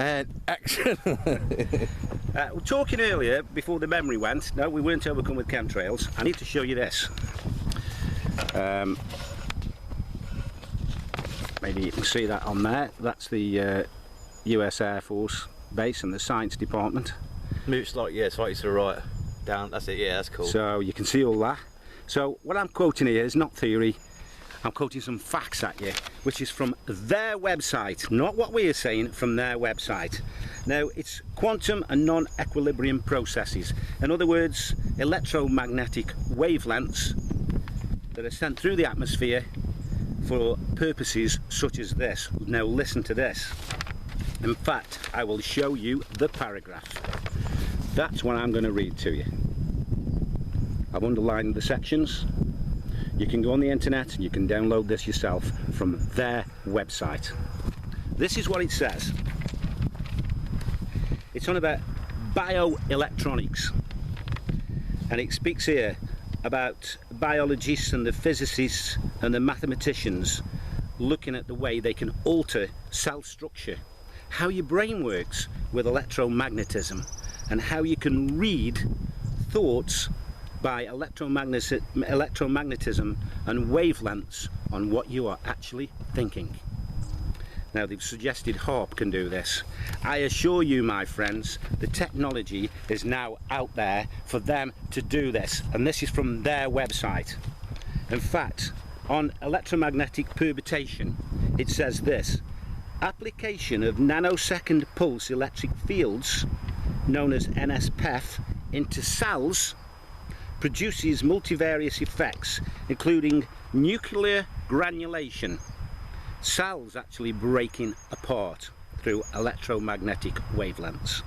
Action. Talking earlier, before the memory went, no, we weren't overcome with chemtrails. I need to show you this. Maybe you can see that on there. That's the US Air Force base and the science department. It's like, yeah, it's right to the right. Down, that's it, yeah, that's cool. So you can see all that. So what I'm quoting here is not theory. I'm quoting some facts at you, which is from their website, not what we are saying, from their website. Now, it's quantum and non-equilibrium processes. In other words, electromagnetic wavelengths that are sent through the atmosphere for purposes such as this. Now listen to this. In fact, I will show you the paragraph. That's what I'm going to read to you. I've underlined the sections. You can go on the internet and you can download this yourself from their website. This is what it says. It's on about bioelectronics, and it speaks here about biologists and the physicists and the mathematicians looking at the way they can alter cell structure, how your brain works with electromagnetism, and how you can read thoughts by electromagnetism and wavelengths on what you are actually thinking. Now, they've suggested Haarp can do this. I assure you, my friends, the technology is now out there for them to do this, and this is from their website. In fact, on electromagnetic perturbation, it says this: application of nanosecond pulse electric fields, known as NSPEF, into cells produces multivarious effects, including nuclear granulation, cells actually breaking apart through electromagnetic wavelengths,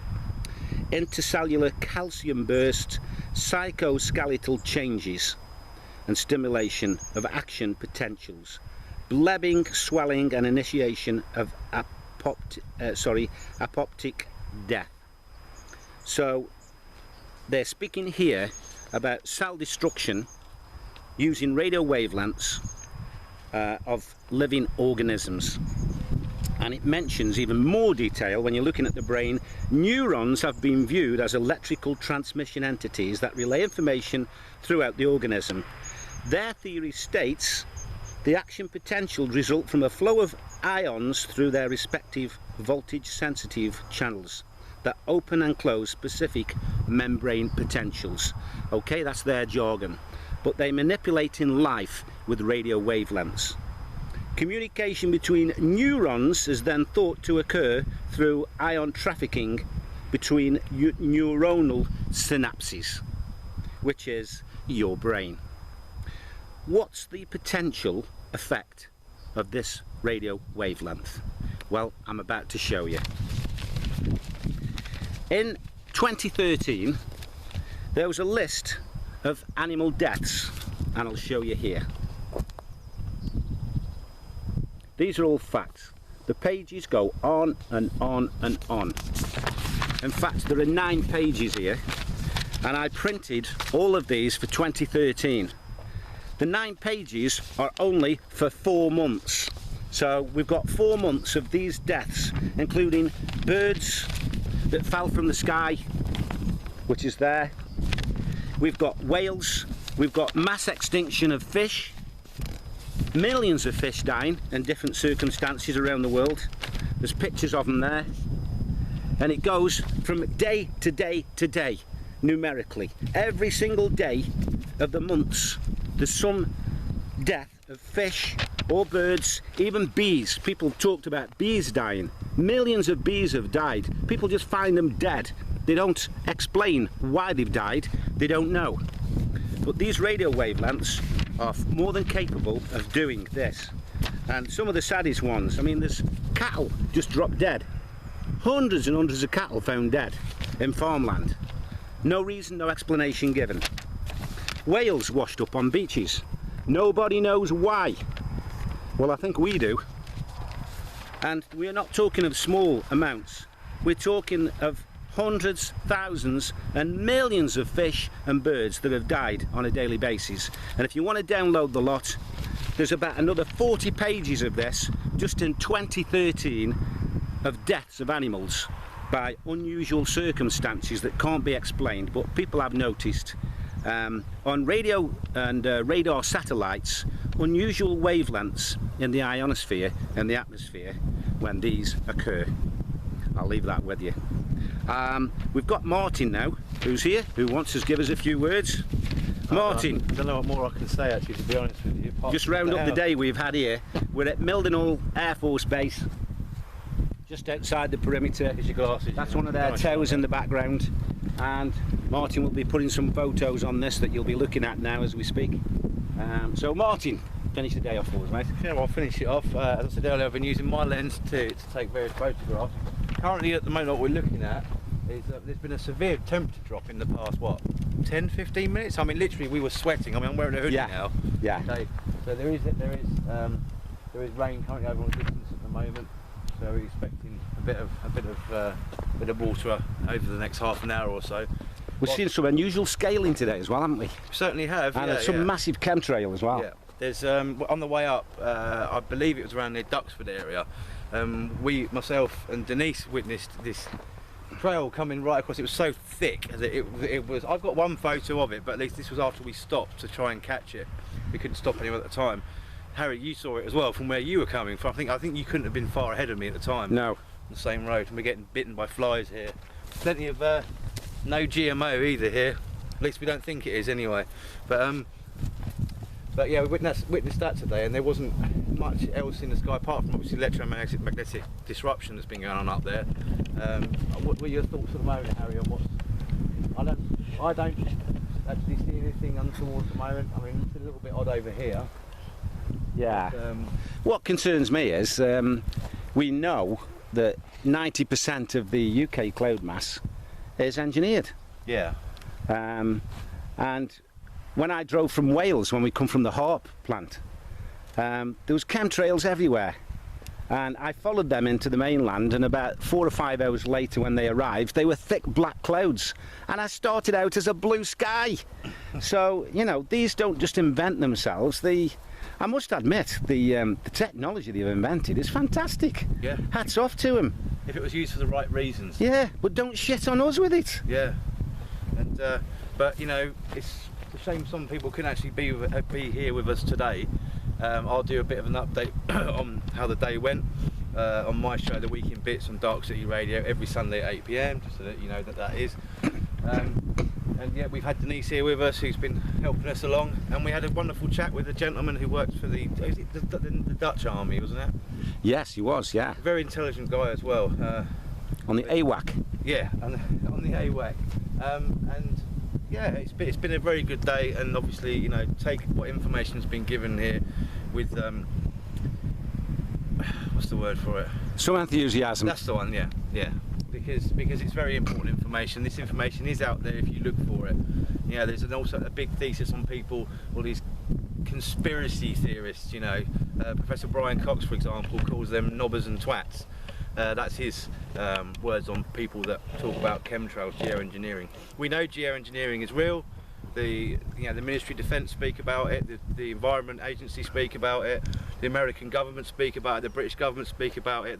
intercellular calcium burst, psychoskeletal changes and stimulation of action potentials, blebbing, swelling and initiation of apoptic death. So they're speaking here about cell destruction using radio wavelengths of living organisms, and it mentions even more detail. When you're looking at the brain, neurons have been viewed as electrical transmission entities that relay information throughout the organism. Their theory states the action potential result from a flow of ions through their respective voltage sensitive channels that open and close specific membrane potentials. Okay, that's their jargon, but they manipulate in life with radio wavelengths. Communication between neurons is then thought to occur through ion trafficking between neuronal synapses, which is your brain. What's the potential effect of this radio wavelength? Well, I'm about to show you. In 2013, there was a list of animal deaths, and I'll show you here. These are all facts. The pages go on and on and on. In fact, there are 9 pages here, and I printed all of these for 2013. The 9 pages are only for 4 months. So we've got 4 months of these deaths, including birds that fell from the sky, which is there. We've got whales, we've got mass extinction of fish, millions of fish dying in different circumstances around the world. There's pictures of them there, and it goes from day to day to day, numerically. Every single day of the months there's some death of fish or birds, even bees. People talked about bees dying. Millions of bees have died. People just find them dead. They don't explain why they've died. They don't know. But these radio wavelengths are more than capable of doing this. And some of the saddest ones, I mean, there's cattle just dropped dead. Hundreds and hundreds of cattle found dead in farmland. No reason, no explanation given. Whales washed up on beaches. Nobody knows why. Well, I think we do. And we're not talking of small amounts. We're talking of hundreds, thousands and millions of fish and birds that have died on a daily basis. And if you want to download the lot, there's about another 40 pages of this just in 2013 of deaths of animals by unusual circumstances that can't be explained, but people have noticed on radio and radar satellites unusual wavelengths in the ionosphere and the atmosphere when these occur. I'll leave that with you. We've got Martin now, who's here, who wants to give us a few words. Martin. I don't know what more I can say actually, to be honest with you. Just round up the day we've had here. We're at Mildenhall Air Force Base, just outside the perimeter. Here's your glasses. That's one of their towers in the background, and Martin will be putting some photos on this that you'll be looking at now as we speak. So Martin, finish the day off for us, mate. Yeah, well, I'll finish it off. As I said earlier, I've been using my lens to take various photographs. Currently at the moment what we're looking at is there's been a severe temperature drop in the past, what, 10-15 minutes? I mean, literally we were sweating. I mean, I'm wearing a hoodie now. Yeah. Okay, so there is rain currently over on the distance at the moment. So we're expecting a bit of water over the next half an hour or so. We've seen some unusual scaling today as well, haven't we? We certainly have. And some massive chemtrail as well. Yeah. There's on the way up, I believe it was around the Duxford area. Myself and Denise witnessed this trail coming right across. It was so thick that it was. I've got one photo of it, but at least this was after we stopped to try and catch it. We couldn't stop anyone at the time. Harry, you saw it as well from where you were coming from. I think you couldn't have been far ahead of me at the time. No. On the same road, and we're getting bitten by flies here. Plenty of no GMO either here. At least we don't think it is anyway. But yeah, we witnessed that today, and there wasn't much else in the sky apart from obviously electromagnetic disruption that's been going on up there. What were your thoughts at the moment, Harry, on what's... I don't actually see anything untoward at the moment. I mean, it's a little bit odd over here. Yeah. But, what concerns me is we know that 90% of the UK cloud mass is engineered. Yeah. And when I drove from Wales, when we come from the Haarp plant, there was chemtrails everywhere. And I followed them into the mainland, and about 4 or 5 hours later when they arrived, they were thick black clouds. And I started out as a blue sky. So, you know, these don't just invent themselves. I must admit, the technology they've invented is fantastic. Yeah. Hats off to them. If it was used for the right reasons. Yeah, but don't shit on us with it. Yeah. And but you know, it's a shame some people couldn't actually be here with us today. I'll do a bit of an update on how the day went on my show, The Week in Bits, on Dark City Radio every Sunday at 8 PM, just so that you know that is. And yeah, we've had Denise here with us, who's been helping us along, and we had a wonderful chat with a gentleman who works for the Dutch Army, wasn't it? Yes, he was, yeah. Very intelligent guy as well. On the AWAC. Yeah, on the AWAC. And yeah, it's been a very good day, and obviously, you know, take what information's been given here with what's the word for it? Some enthusiasm. That's the one, yeah. Because it's very important information. This information is out there if you look for it. Yeah, there's also a big thesis on people, all these conspiracy theorists, you know. Professor Brian Cox, for example, calls them knobbers and twats. That's his words on people that talk about chemtrails, geoengineering. We know geoengineering is real. The Ministry of Defence speak about it. The Environment Agency speak about it. The American government speak about it. The British government speak about it.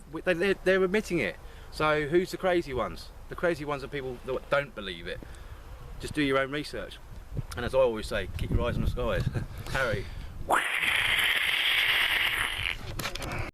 They're admitting it. So who's the crazy ones? The crazy ones are people that don't believe it. Just do your own research. And as I always say, keep your eyes on the skies. Harry.